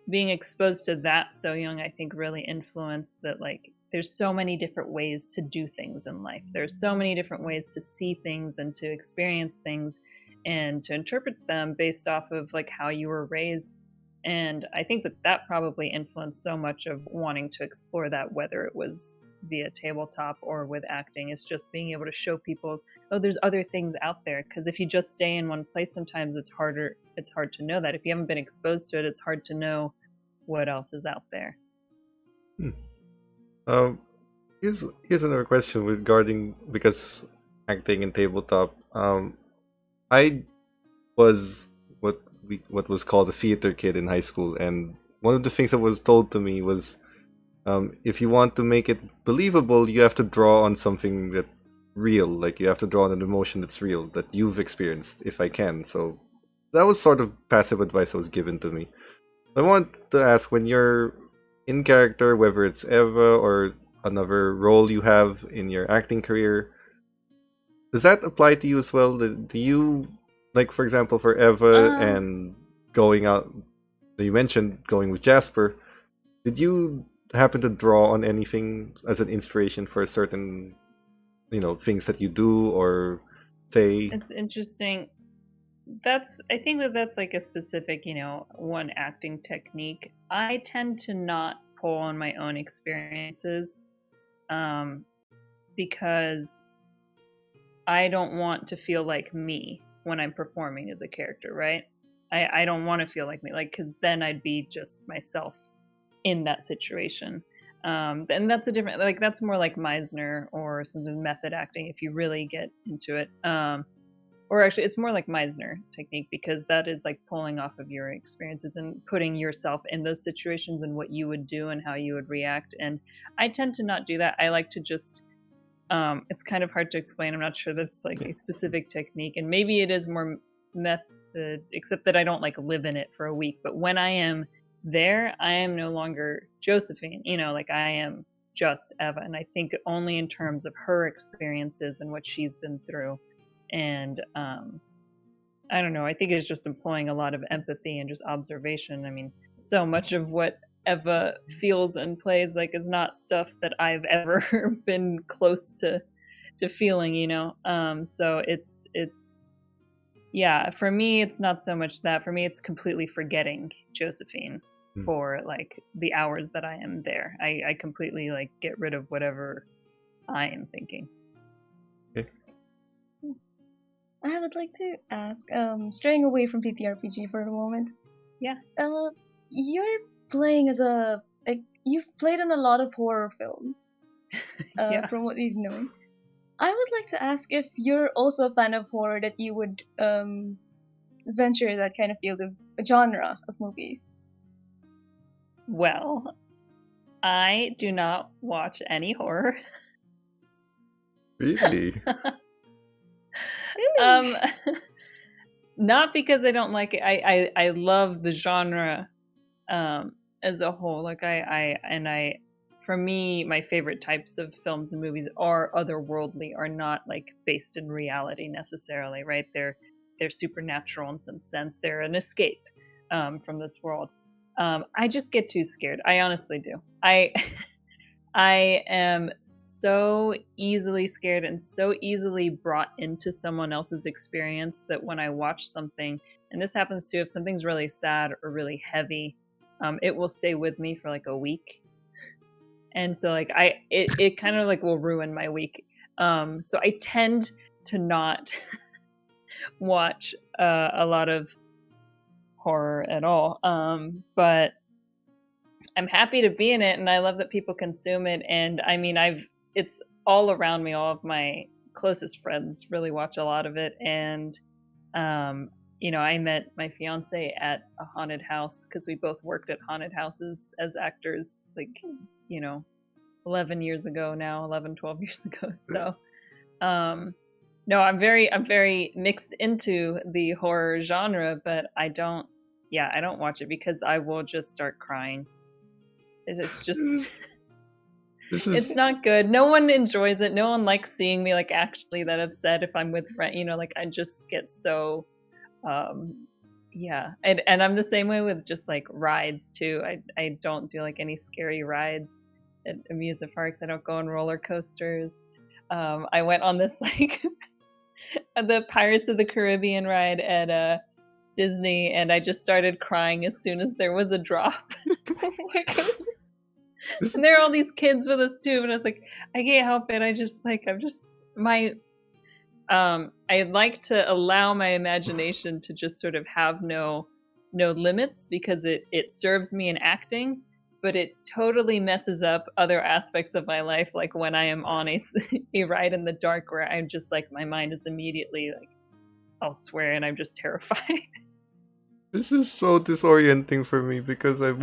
being exposed to that so young, I think really influenced that. Like, there's so many different ways to do things in life. There's so many different ways to see things and to experience things and to interpret them based off of like how you were raised. And I think that probably influenced so much of wanting to explore that, whether it was via tabletop or with acting. It's just being able to show people, oh, there's other things out there. Because if you just stay in one place, sometimes it's hard to know that. If you haven't been exposed to it, it's hard to know what else is out there. Here's another question regarding, because acting in tabletop. I was what was called a theater kid in high school, and one of the things that was told to me was, if you want to make it believable, you have to draw on something that's real. Like, you have to draw on an emotion that's real, that you've experienced, if I can. So that was sort of passive advice that was given to me. I want to ask, when you're in character, whether it's Eva or another role you have in your acting career, does that apply to you as well? Do you, like, for example, for Eva and going out, you mentioned going with Jasper, did you happen to draw on anything as an inspiration for certain, things that you do or say? It's interesting. I think that's like a specific, one acting technique. I tend to not pull on my own experiences because I don't want to feel like me when I'm performing as a character, right? I don't want to feel like me, like, because then I'd be just myself in that situation. And that's a different, like, that's more like Meisner or some method acting if you really get into it. Or actually, it's more like Meisner technique, because that is like pulling off of your experiences and putting yourself in those situations and what you would do and how you would react. And I tend to not do that. I like to just, it's kind of hard to explain. I'm not sure that's like a specific technique. And maybe it is more method, except that I don't like live in it for a week. But when I am there, I am no longer Josephine, like I am just Eva. And I think only in terms of her experiences and what she's been through. And I don't know, I think it's just employing a lot of empathy and just observation. I mean, so much of what Eva feels and plays like is not stuff that I've ever been close to feeling, so it's yeah, for me it's not so much that. For me, it's completely forgetting Josephine for like the hours that I am there. I completely like get rid of whatever I am thinking. I would like to ask, straying away from TTRPG for a moment. Yeah. You're playing as you've played in a lot of horror films, Yeah. from what we've known. I would like to ask if you're also a fan of horror, that you would venture that kind of field of genre of movies. Well, I do not watch any horror. Really? Not because I don't like it. I love the genre, as a whole. Like for me, my favorite types of films and movies are otherworldly, are not like based in reality necessarily, right? They're supernatural in some sense. They're an escape from this world. I just get too scared. I honestly do. I am so easily scared and so easily brought into someone else's experience that when I watch something, and this happens too, if something's really sad or really heavy, it will stay with me for like a week. And so like it kind of like will ruin my week. So I tend to not watch a lot of horror at all. But I'm happy to be in it, and I love that people consume it. And I mean, it's all around me. All of my closest friends really watch a lot of it. And I met my fiance at a haunted house because we both worked at haunted houses as actors, like 11 years ago now, 12 years ago. So no, I'm very mixed into the horror genre, but I don't watch it because I will just start crying. It's just it's not good. No one enjoys it. No one likes seeing me like actually that upset if I'm with friends. Like I just get so and I'm the same way with just like rides too. I don't do like any scary rides at amusement parks. I don't go on roller coasters. I went on this like the Pirates of the Caribbean ride at Disney, and I just started crying as soon as there was a drop. Oh my god. And there are all these kids with us too, and I was like, I can't help it. I like to allow my imagination to just sort of have no limits because it serves me in acting, but it totally messes up other aspects of my life, like when I am on a ride in the dark where I'm just like, my mind is immediately like elsewhere and I'm just terrified. This is so disorienting for me because we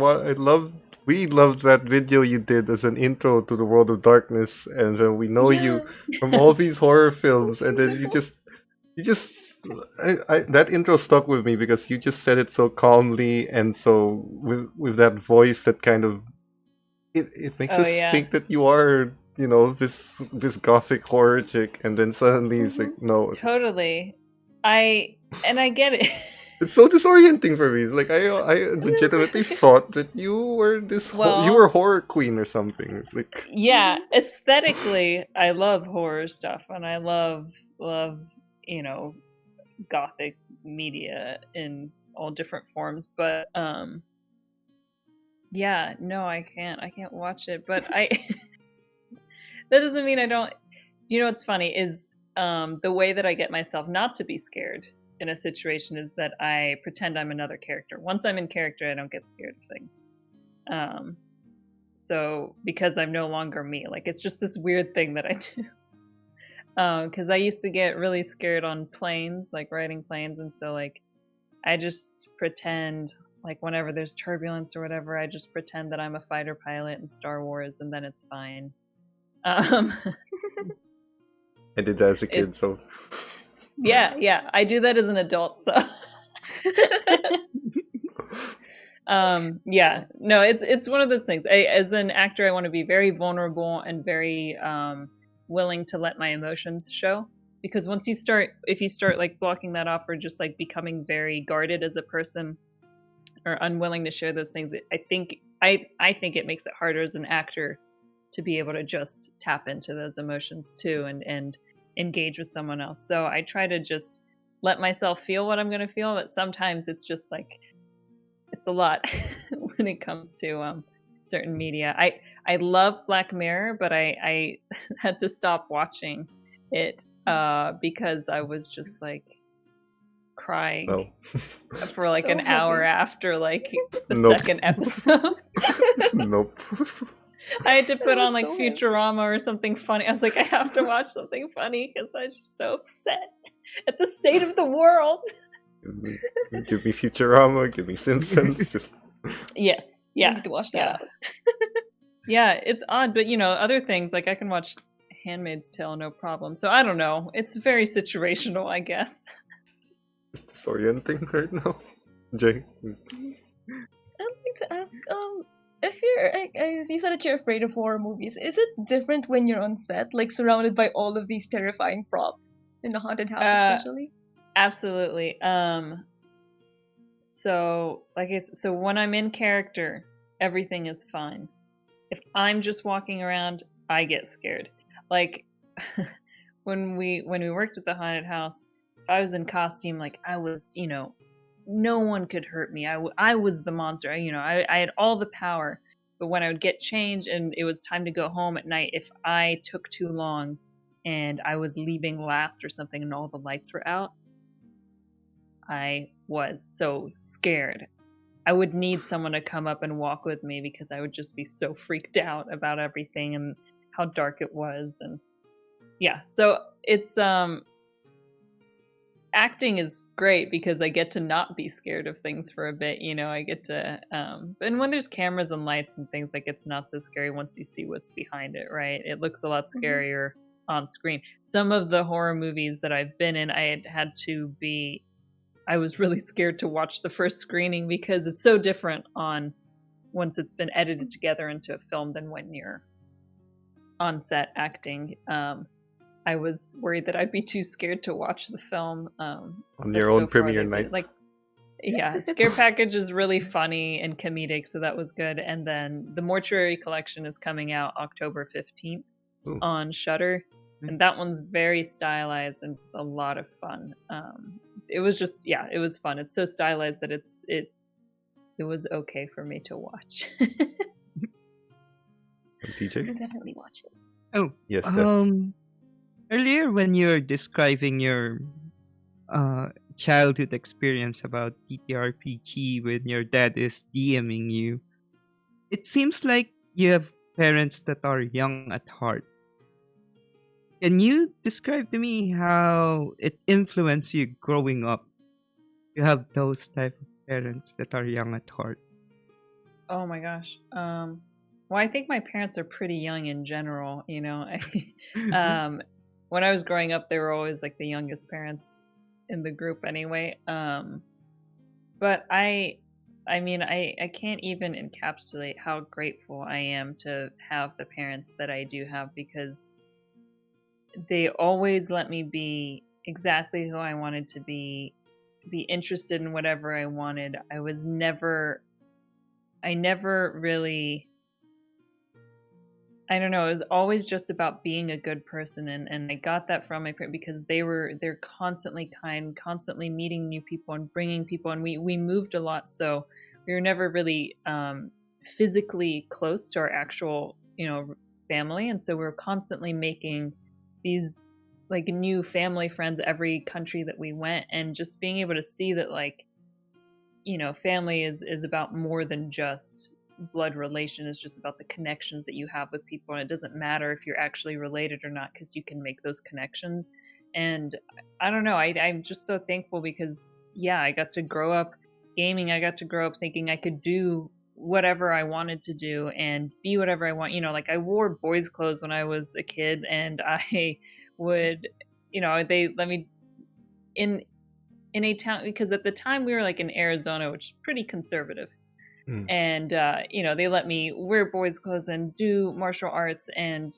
loved that video you did as an intro to the World of Darkness, and we know you from all these horror films, and then you just that intro stuck with me because you just said it so calmly and so with that voice that kind of it makes us think that you are this gothic horror chick, and then suddenly it's like, no, totally. I get it. It's so disorienting for me. It's like I legitimately thought that you were you were a horror queen or something. It's like, yeah, aesthetically, I love horror stuff, and I love gothic media in all different forms. But no, I can't watch it. But that doesn't mean I don't. What's funny is the way that I get myself not to be scared in a situation is that I pretend I'm another character. Once I'm in character, I don't get scared of things. So because I'm no longer me, like it's just this weird thing that I do. Because I used to get really scared on planes, like riding planes, and so like I just pretend, like whenever there's turbulence or whatever, I just pretend that I'm a fighter pilot in Star Wars, and then it's fine. I did that as a kid, so. Yeah, I do that as an adult, so. No, it's one of those things. As an actor, I want to be very vulnerable and very willing to let my emotions show. Because if you start like blocking that off or just like becoming very guarded as a person or unwilling to share those things, I think it makes it harder as an actor to be able to just tap into those emotions too and engage with someone else. So I try to just let myself feel what I'm going to feel, but sometimes it's just like it's a lot when it comes to certain media. I love Black Mirror, but I had to stop watching it because I was just like crying for like an hour after like the second episode. Nope. I had to put on like Futurama or something funny. I was like, I have to watch something funny because I was just so upset at the state of the world. Give me Futurama, give me Simpsons. Just... Yes, yeah. I need to watch that. Yeah, it's odd, but other things like I can watch Handmaid's Tale no problem. So I don't know. It's very situational, I guess. It's disorienting right now. Jay. I like to ask, if you're, you said that you're afraid of horror movies, is it different when you're on set, like surrounded by all of these terrifying props in a haunted house, especially? Absolutely. So when I'm in character, everything is fine. If I'm just walking around, I get scared. Like when we worked at the haunted house, if I was in costume, like I was, no one could hurt me. I was the monster. I had all the power. But when I would get changed and it was time to go home at night, if I took too long and I was leaving last or something and all the lights were out, I was so scared. I would need someone to come up and walk with me because I would just be so freaked out about everything and how dark it was. And yeah, so it's acting is great because I get to not be scared of things for a bit. I get to and when there's cameras and lights and things, like, it's not so scary once you see what's behind it, right? It looks a lot scarier on screen. Some of the horror movies that I've been in, I was really scared to watch the first screening because it's so different once it's been edited together into a film than when you're on set acting. I was worried that I'd be too scared to watch the film. On your own premiere night. Scare Package is really funny and comedic, so that was good. And then the Mortuary Collection is coming out October 15th on Shudder. And that one's very stylized and it's a lot of fun. It was just, it was fun. It's so stylized that it was okay for me to watch. DJ? I'll definitely watch it. Oh, yes. Earlier when you're describing your childhood experience about TTRPG when your dad is DMing you, it seems like you have parents that are young at heart. Can you describe to me how it influenced you growing up? You have those type of parents that are young at heart. Oh my gosh. Well, I think my parents are pretty young in general. When I was growing up, they were always like the youngest parents in the group anyway. But I can't even encapsulate how grateful I am to have the parents that I do have, because they always let me be exactly who I wanted to be interested in whatever I wanted. I never really, I don't know, it was always just about being a good person, and I got that from my parents because they're constantly kind, constantly meeting new people and bringing people, and we moved a lot, so we were never really physically close to our actual family, and so we were constantly making these like new family friends every country that we went, and just being able to see that family is about more than just blood relation. Is just about the connections that you have with people, and it doesn't matter if you're actually related or not, because you can make those connections. And I don't know, I'm just so thankful because I got to grow up gaming. I got to grow up thinking I could do whatever I wanted to do and be whatever I want. I wore boys' clothes when I was a kid, and I would, they let me in a town, because at the time we were like in Arizona, which is pretty conservative. And they let me wear boys' clothes and do martial arts and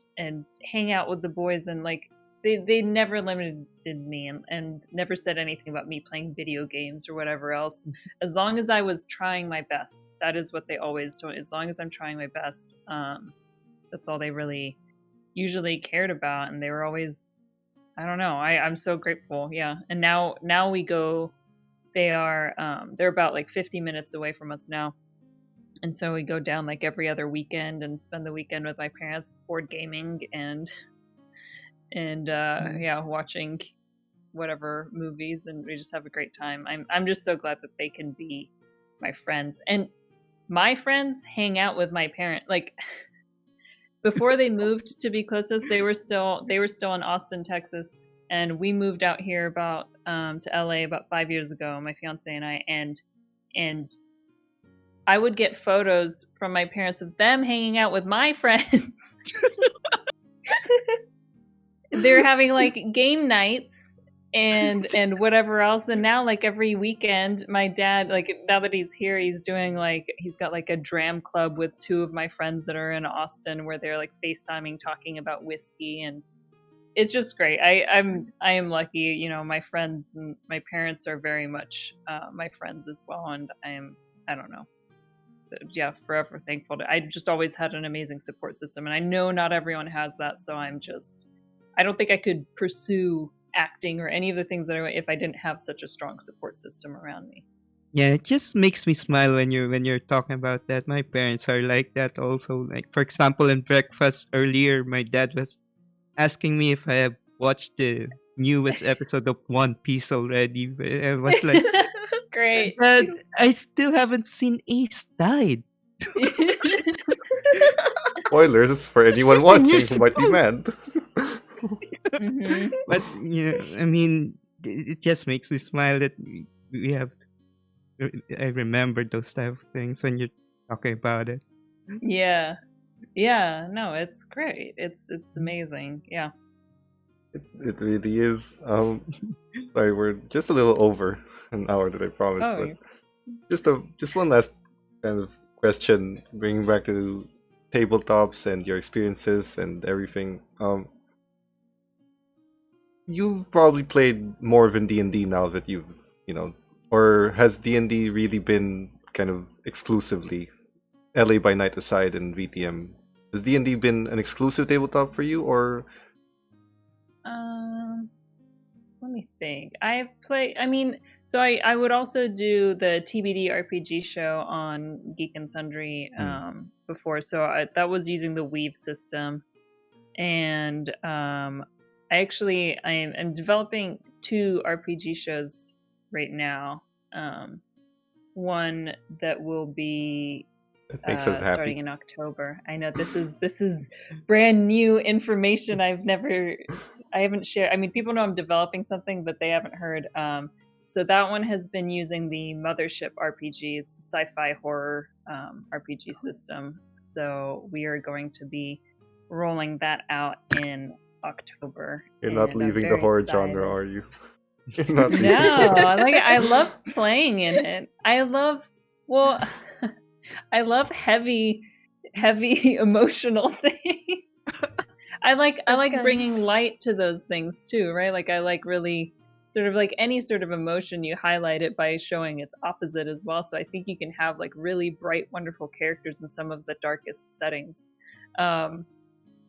hang out with the boys, and like they never limited me and never said anything about me playing video games or whatever else. As long as I was trying my best, that is what they always told me. As long as I'm trying my best, that's all they really usually cared about. And they were always, I don't know, I'm so grateful. And now we go, they're about like 50 minutes away from us now. And so we go down like every other weekend and spend the weekend with my parents, board gaming and watching whatever movies, and we just have a great time. I'm just so glad that they can be my friends, and my friends hang out with my parent. Like before they moved to be close to us, they were still in Austin, Texas, and we moved out here about to LA about 5 years ago, my fiance and I, and I would get photos from my parents of them hanging out with my friends. They're having like game nights and whatever else. And now, like, every weekend, my dad, like, now that he's here, he's doing, like, he's got like a dram club with two of my friends that are in Austin, where they're like FaceTiming, talking about whiskey, and it's just great. I am lucky, you know. My friends and my parents are very much my friends as well, and I don't know, yeah, forever thankful I just always had an amazing support system, and I know not everyone has that. So I don't think I could pursue acting or any of the things that if I didn't have such a strong support system around me. Yeah, it just makes me smile when you're talking about that. My parents are like that also. Like, for example, in breakfast earlier, my dad was asking me if I have watched the newest episode of One Piece already. I was like, Great. Dad, I still haven't seen Ace died. Spoilers for anyone watching who might be mad. Mhm. But I mean, it just makes me smile that we have. I remember those type of things when you're talking about it. Yeah, no, it's great. It's amazing. Yeah. It really is. Sorry, we're just a little over an hour that I promised, Oh, but just one last kind of question, bringing back to tabletops and your experiences and everything. You've probably played more than D&D now that you've, or has D&D really been kind of exclusively LAbyNight aside and VTM? Has D&D been an exclusive tabletop for you, or? Let me think. I've played. I mean, so I would also do the TBD RPG show on Geek and Sundry before. So that was using the Weave system, and I'm developing 2 RPG shows right now. One that will be It makes us happy. starting in October. I know this is brand new information. I haven't shared. I mean, people know I'm developing something, but they haven't heard. So that one has been using the Mothership RPG. It's a sci-fi horror RPG system. So we are going to be rolling that out in October. You're not and I'm leaving the very horror excited. genre, are you? You're not leaving No, I love playing in it. I love heavy emotional things. I like bringing light to those things too, right? Like, I like really sort of like any sort of emotion, you highlight it by showing its opposite as well. So I think you can have like really bright, wonderful characters in some of the darkest settings. So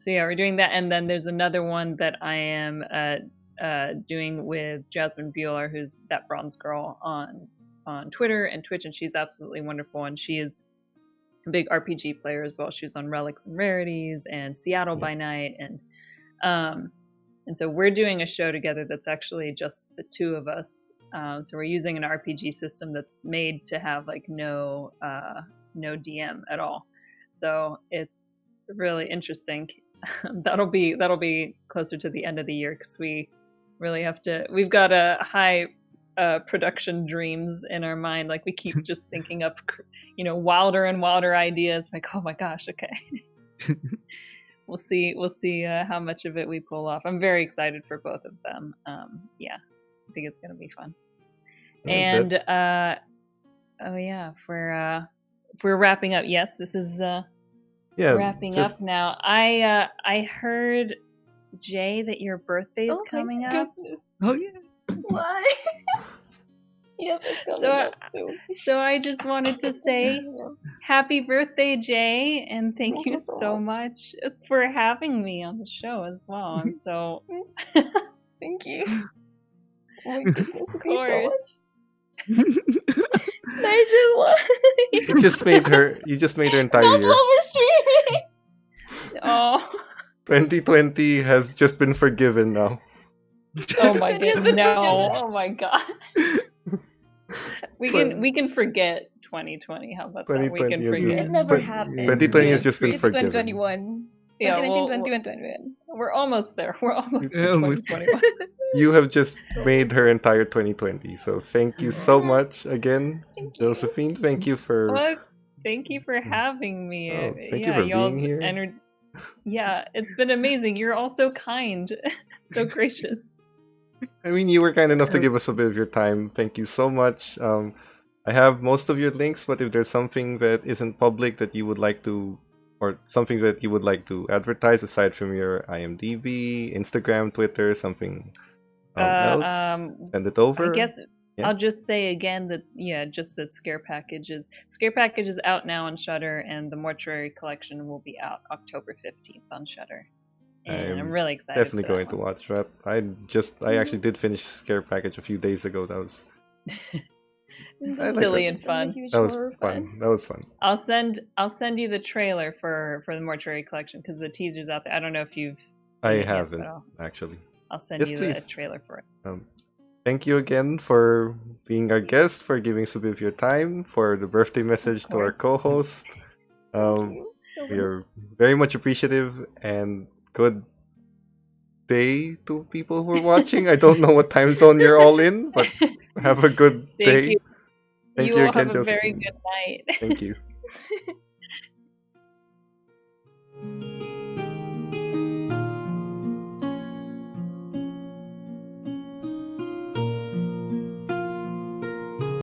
yeah, we're doing that, and then there's another one that I am doing with Jasmine Bueller, who's that bronze girl on Twitter and Twitch, and she's absolutely wonderful, and she is a big RPG player as well. She was on Relics and Rarities and Seattle by Night, and so we're doing a show together that's actually just the 2 of us. So we're using an RPG system that's made to have like no DM at all. So it's really interesting. That'll be closer to the end of the year, because we really have to. We've got a high production dreams in our mind. Like, we keep just thinking up, wilder and wilder ideas. Like, oh my gosh, okay. We'll see how much of it we pull off. I'm very excited for both of them. Yeah, I think it's gonna be fun. And if we're wrapping up, yes, this is wrapping up now. I heard, Jay, that your birthday's coming up. Goodness. Oh yeah. Why? Yep, it's coming up soon. So I just wanted to say happy birthday, Jay, and thank you so much for having me on the show as well. I'm so Thank you. Oh my goodness, of thank you so course. much. Nigel, why? You just made her entire Not year. while we're streaming. Oh. 2020 has just been forgiven now. Oh my It has goodness, been no! forgiven. Oh my god. We can forget 2020. How about that? We 2020 can is just- forget. It never But happened. 2020 has just been It's forgiven. 2021. Yeah, 2019, 2021. we're almost there. We're almost to Yeah, almost. 2021. You have just made her entire 2020. So thank you so much again, Thank you. Josephine. Thank you for Well, thank you for having me. Oh, thank you for y'all's being here. Yeah, it's been amazing. You're all so kind, so gracious. I mean, you were kind enough to give Yes. us a bit of your time. Thank you so much. I have most of your links, but if there's something that isn't public that you would like to, or something that you would like to advertise aside from your IMDb, Instagram, Twitter, something else, send it I over. guess Yeah. I'll just say again that just that Scare Package is out now on Shudder, and the Mortuary Collection will be out October 15th on Shudder. And I'm really excited. Definitely for going that to one. watch that. I actually did finish Scare Package a few days ago. That was I like silly that. and fun. I'm a huge that was horror fun. fan. That was fun. I'll send you the trailer for the Mortuary Collection because the teaser's out there. I don't know if you've seen I it haven't yet, but actually. I'll send Yes, you the please. trailer for it. Thank you again for being our guest, for giving us a bit of your time, for the birthday message to our co-host. Thank you so We much. are very much appreciative, and good day to people who are watching. I don't know what time zone you're all in, but have a good Thank day. you. Thank You you all again, have a very Josephine. good night. Thank you.